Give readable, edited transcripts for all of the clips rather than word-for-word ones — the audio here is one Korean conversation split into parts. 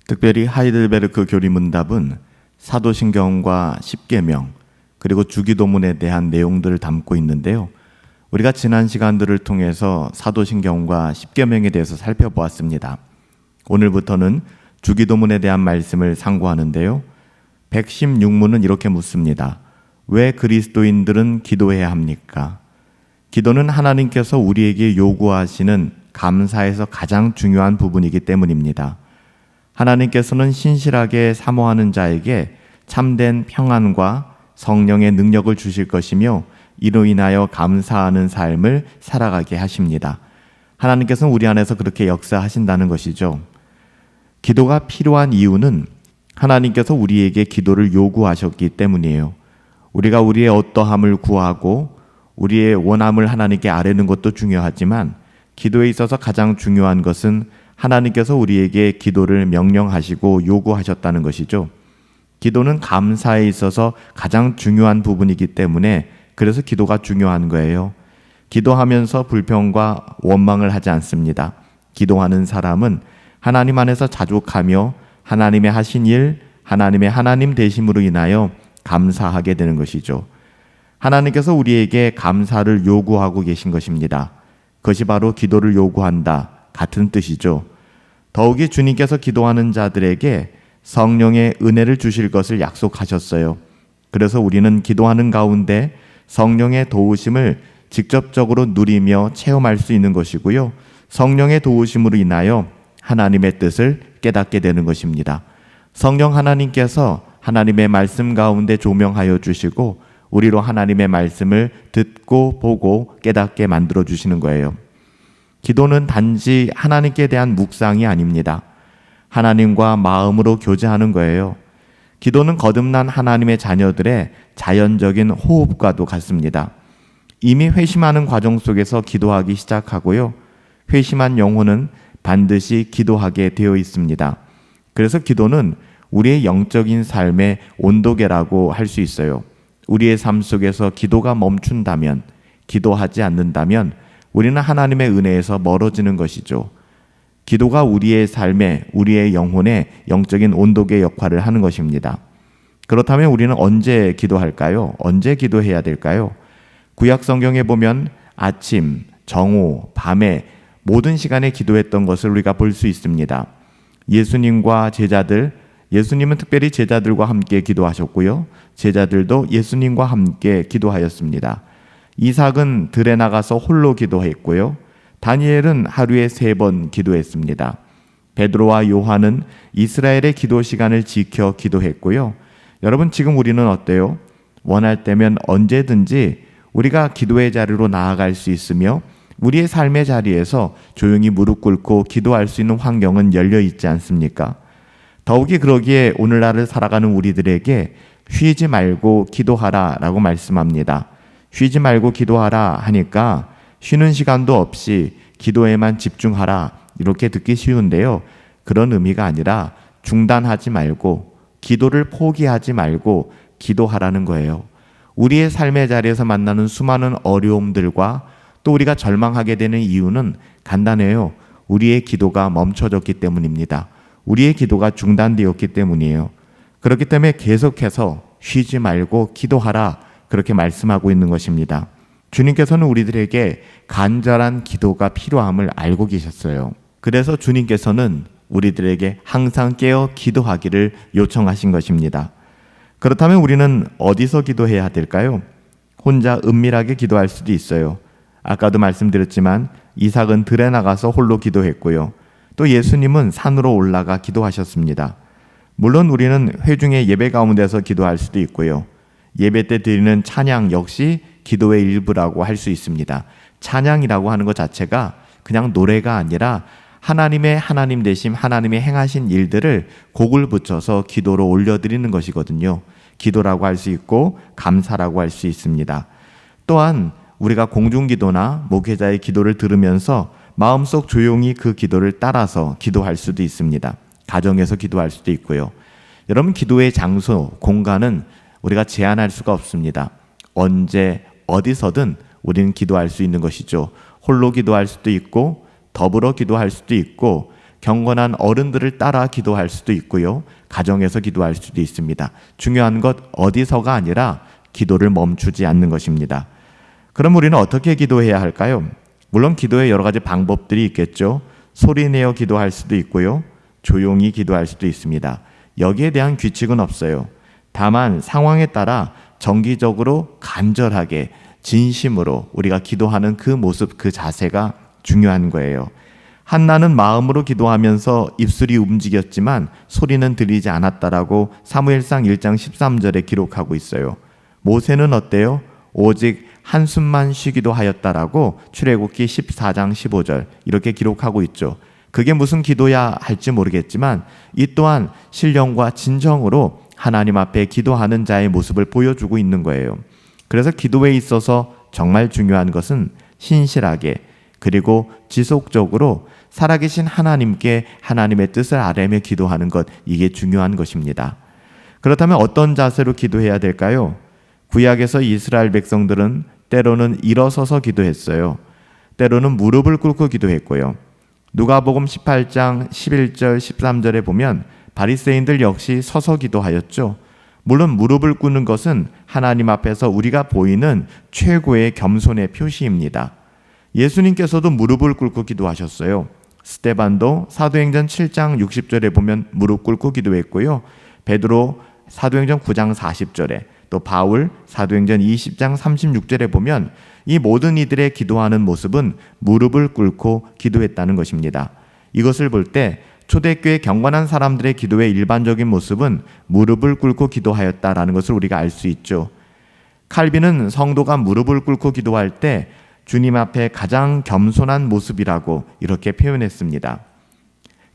특별히 하이델베르크 교리문답은 사도신경과 십계명 그리고 주기도문에 대한 내용들을 담고 있는데요. 우리가 지난 시간들을 통해서 사도신경과 십계명에 대해서 살펴보았습니다. 오늘부터는 주기도문에 대한 말씀을 상고하는데요. 116문은 이렇게 묻습니다. 왜 그리스도인들은 기도해야 합니까? 기도는 하나님께서 우리에게 요구하시는 감사에서 가장 중요한 부분이기 때문입니다. 하나님께서는 신실하게 사모하는 자에게 참된 평안과 성령의 능력을 주실 것이며 이로 인하여 감사하는 삶을 살아가게 하십니다. 하나님께서는 우리 안에서 그렇게 역사하신다는 것이죠. 기도가 필요한 이유는 하나님께서 우리에게 기도를 요구하셨기 때문이에요. 우리가 우리의 어떠함을 구하고 우리의 원함을 하나님께 아뢰는 것도 중요하지만 기도에 있어서 가장 중요한 것은 하나님께서 우리에게 기도를 명령하시고 요구하셨다는 것이죠. 기도는 감사에 있어서 가장 중요한 부분이기 때문에 그래서 기도가 중요한 거예요. 기도하면서 불평과 원망을 하지 않습니다. 기도하는 사람은 하나님 안에서 자족하며 하나님의 하신 일, 하나님의 하나님 되심으로 인하여 감사하게 되는 것이죠. 하나님께서 우리에게 감사를 요구하고 계신 것입니다. 그것이 바로 기도를 요구한다 같은 뜻이죠. 더욱이 주님께서 기도하는 자들에게 성령의 은혜를 주실 것을 약속하셨어요. 그래서 우리는 기도하는 가운데 성령의 도우심을 직접적으로 누리며 체험할 수 있는 것이고요. 성령의 도우심으로 인하여 하나님의 뜻을 깨닫게 되는 것입니다. 성령 하나님께서 하나님의 말씀 가운데 조명하여 주시고 우리로 하나님의 말씀을 듣고 보고 깨닫게 만들어 주시는 거예요. 기도는 단지 하나님께 대한 묵상이 아닙니다. 하나님과 마음으로 교제하는 거예요. 기도는 거듭난 하나님의 자녀들의 자연적인 호흡과도 같습니다. 이미 회심하는 과정 속에서 기도하기 시작하고요. 회심한 영혼은 반드시 기도하게 되어 있습니다. 그래서 기도는 우리의 영적인 삶의 온도계라고 할 수 있어요. 우리의 삶 속에서 기도가 멈춘다면, 기도하지 않는다면 우리는 하나님의 은혜에서 멀어지는 것이죠. 기도가 우리의 삶에, 우리의 영혼에 영적인 온도계 역할을 하는 것입니다. 그렇다면 우리는 언제 기도할까요? 언제 기도해야 될까요? 구약 성경에 보면 아침, 정오, 밤에 모든 시간에 기도했던 것을 우리가 볼 수 있습니다. 예수님과 제자들, 예수님은 특별히 제자들과 함께 기도하셨고요. 제자들도 예수님과 함께 기도하였습니다. 이삭은 들에 나가서 홀로 기도했고요. 다니엘은 하루에 3번 기도했습니다. 베드로와 요한은 이스라엘의 기도 시간을 지켜 기도했고요. 여러분, 지금 우리는 어때요? 원할 때면 언제든지 우리가 기도의 자리로 나아갈 수 있으며 우리의 삶의 자리에서 조용히 무릎 꿇고 기도할 수 있는 환경은 열려 있지 않습니까? 더욱이 그러기에 오늘날을 살아가는 우리들에게 쉬지 말고 기도하라 라고 말씀합니다. 쉬지 말고 기도하라 하니까 쉬는 시간도 없이 기도에만 집중하라 이렇게 듣기 쉬운데요. 그런 의미가 아니라 중단하지 말고 기도를 포기하지 말고 기도하라는 거예요. 우리의 삶의 자리에서 만나는 수많은 어려움들과 또 우리가 절망하게 되는 이유는 간단해요. 우리의 기도가 멈춰졌기 때문입니다. 우리의 기도가 중단되었기 때문이에요. 그렇기 때문에 계속해서 쉬지 말고 기도하라 그렇게 말씀하고 있는 것입니다. 주님께서는 우리들에게 간절한 기도가 필요함을 알고 계셨어요. 그래서 주님께서는 우리들에게 항상 깨어 기도하기를 요청하신 것입니다. 그렇다면 우리는 어디서 기도해야 될까요? 혼자 은밀하게 기도할 수도 있어요. 아까도 말씀드렸지만 이삭은 들에 나가서 홀로 기도했고요. 또 예수님은 산으로 올라가 기도하셨습니다. 물론 우리는 회중의 예배 가운데서 기도할 수도 있고요. 예배 때 드리는 찬양 역시 기도의 일부라고 할 수 있습니다. 찬양이라고 하는 것 자체가 그냥 노래가 아니라 하나님의 하나님 되심, 하나님의 행하신 일들을 곡을 붙여서 기도로 올려드리는 것이거든요. 기도라고 할 수 있고 감사라고 할 수 있습니다. 또한 우리가 공중기도나 목회자의 기도를 들으면서 마음속 조용히 그 기도를 따라서 기도할 수도 있습니다. 가정에서 기도할 수도 있고요. 여러분, 기도의 장소, 공간은 우리가 제한할 수가 없습니다. 언제 어디서든 우리는 기도할 수 있는 것이죠. 홀로 기도할 수도 있고 더불어 기도할 수도 있고 경건한 어른들을 따라 기도할 수도 있고요. 가정에서 기도할 수도 있습니다. 중요한 것 어디서가 아니라 기도를 멈추지 않는 것입니다. 그럼 우리는 어떻게 기도해야 할까요? 물론 기도에 여러 가지 방법들이 있겠죠. 소리내어 기도할 수도 있고요. 조용히 기도할 수도 있습니다. 여기에 대한 규칙은 없어요. 다만 상황에 따라 정기적으로 간절하게 진심으로 우리가 기도하는 그 모습, 그 자세가 중요한 거예요. 한나는 마음으로 기도하면서 입술이 움직였지만 소리는 들리지 않았다라고 사무엘상 1장 13절에 기록하고 있어요. 모세는 어때요? 오직 한숨만 쉬기도 하였다라고 출애굽기 14장 15절 이렇게 기록하고 있죠. 그게 무슨 기도야 할지 모르겠지만 이 또한 신령과 진정으로 하나님 앞에 기도하는 자의 모습을 보여주고 있는 거예요. 그래서 기도에 있어서 정말 중요한 것은 신실하게 그리고 지속적으로 살아계신 하나님께 하나님의 뜻을 아뢰며 기도하는 것, 이게 중요한 것입니다. 그렇다면 어떤 자세로 기도해야 될까요? 구약에서 이스라엘 백성들은 때로는 일어서서 기도했어요. 때로는 무릎을 꿇고 기도했고요. 누가복음 18장 11절 13절에 보면 바리새인들 역시 서서 기도하였죠. 물론 무릎을 꿇는 것은 하나님 앞에서 우리가 보이는 최고의 겸손의 표시입니다. 예수님께서도 무릎을 꿇고 기도하셨어요. 스데반도 사도행전 7장 60절에 보면 무릎 꿇고 기도했고요. 베드로 사도행전 9장 40절에 또 바울 사도행전 20장 36절에 보면 이 모든 이들의 기도하는 모습은 무릎을 꿇고 기도했다는 것입니다. 이것을 볼 때 초대교회 경건한 사람들의 기도의 일반적인 모습은 무릎을 꿇고 기도하였다라는 것을 우리가 알 수 있죠. 칼빈은 성도가 무릎을 꿇고 기도할 때 주님 앞에 가장 겸손한 모습이라고 이렇게 표현했습니다.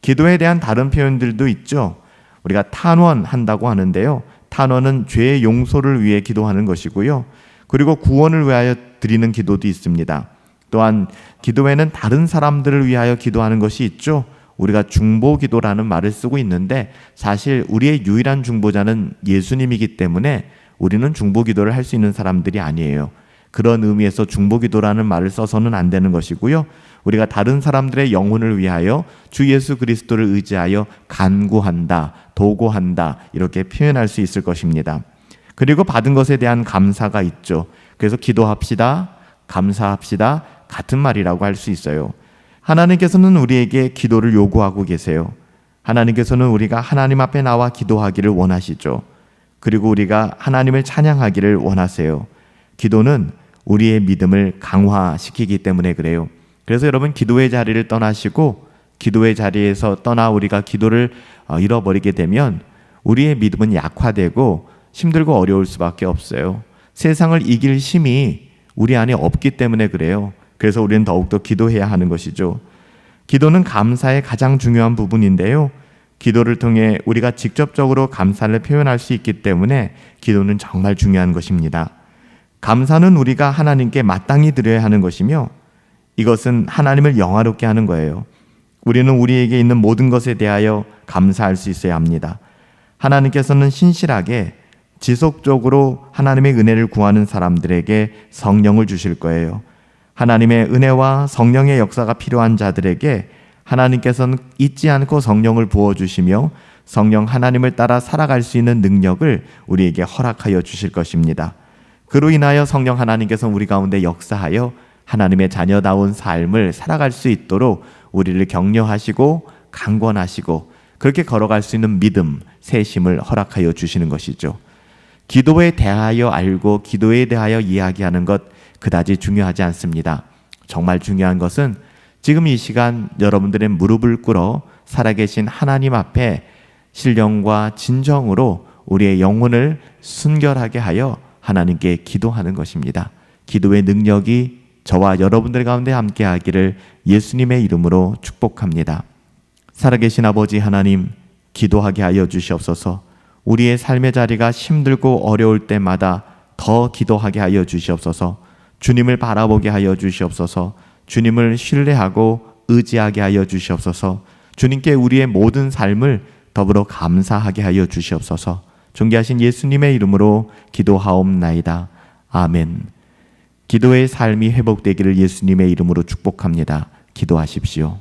기도에 대한 다른 표현들도 있죠. 우리가 탄원한다고 하는데요. 탄원은 죄의 용서를 위해 기도하는 것이고요. 그리고 구원을 위하여 드리는 기도도 있습니다. 또한 기도에는 다른 사람들을 위하여 기도하는 것이 있죠. 우리가 중보기도라는 말을 쓰고 있는데 사실 우리의 유일한 중보자는 예수님이기 때문에 우리는 중보기도를 할 수 있는 사람들이 아니에요. 그런 의미에서 중보기도라는 말을 써서는 안 되는 것이고요. 우리가 다른 사람들의 영혼을 위하여 주 예수 그리스도를 의지하여 간구한다, 도구한다 이렇게 표현할 수 있을 것입니다. 그리고 받은 것에 대한 감사가 있죠. 그래서 기도합시다, 감사합시다 같은 말이라고 할 수 있어요. 하나님께서는 우리에게 기도를 요구하고 계세요. 하나님께서는 우리가 하나님 앞에 나와 기도하기를 원하시죠. 그리고 우리가 하나님을 찬양하기를 원하세요. 기도는 우리의 믿음을 강화시키기 때문에 그래요. 그래서 여러분 기도의 자리를 떠나시고 기도의 자리에서 떠나 우리가 기도를 잃어버리게 되면 우리의 믿음은 약화되고 힘들고 어려울 수밖에 없어요. 세상을 이길 힘이 우리 안에 없기 때문에 그래요. 그래서 우리는 더욱더 기도해야 하는 것이죠. 기도는 감사의 가장 중요한 부분인데요. 기도를 통해 우리가 직접적으로 감사를 표현할 수 있기 때문에 기도는 정말 중요한 것입니다. 감사는 우리가 하나님께 마땅히 드려야 하는 것이며 이것은 하나님을 영화롭게 하는 거예요. 우리는 우리에게 있는 모든 것에 대하여 감사할 수 있어야 합니다. 하나님께서는 신실하게 지속적으로 하나님의 은혜를 구하는 사람들에게 성령을 주실 거예요. 하나님의 은혜와 성령의 역사가 필요한 자들에게 하나님께서는 잊지 않고 성령을 부어주시며 성령 하나님을 따라 살아갈 수 있는 능력을 우리에게 허락하여 주실 것입니다. 그로 인하여 성령 하나님께서는 우리 가운데 역사하여 하나님의 자녀다운 삶을 살아갈 수 있도록 우리를 격려하시고 강권하시고 그렇게 걸어갈 수 있는 믿음, 세심을 허락하여 주시는 것이죠. 기도에 대하여 알고 기도에 대하여 이야기하는 것 그다지 중요하지 않습니다. 정말 중요한 것은 지금 이 시간 여러분들의 무릎을 꿇어 살아계신 하나님 앞에 신령과 진정으로 우리의 영혼을 순결하게 하여 하나님께 기도하는 것입니다. 기도의 능력이 저와 여러분들 가운데 함께하기를 예수님의 이름으로 축복합니다. 살아계신 아버지 하나님, 기도하게 하여 주시옵소서. 우리의 삶의 자리가 힘들고 어려울 때마다 더 기도하게 하여 주시옵소서. 주님을 바라보게 하여 주시옵소서. 주님을 신뢰하고 의지하게 하여 주시옵소서. 주님께 우리의 모든 삶을 더불어 감사하게 하여 주시옵소서. 존귀하신 예수님의 이름으로 기도하옵나이다. 아멘. 기도의 삶이 회복되기를 예수님의 이름으로 축복합니다. 기도하십시오.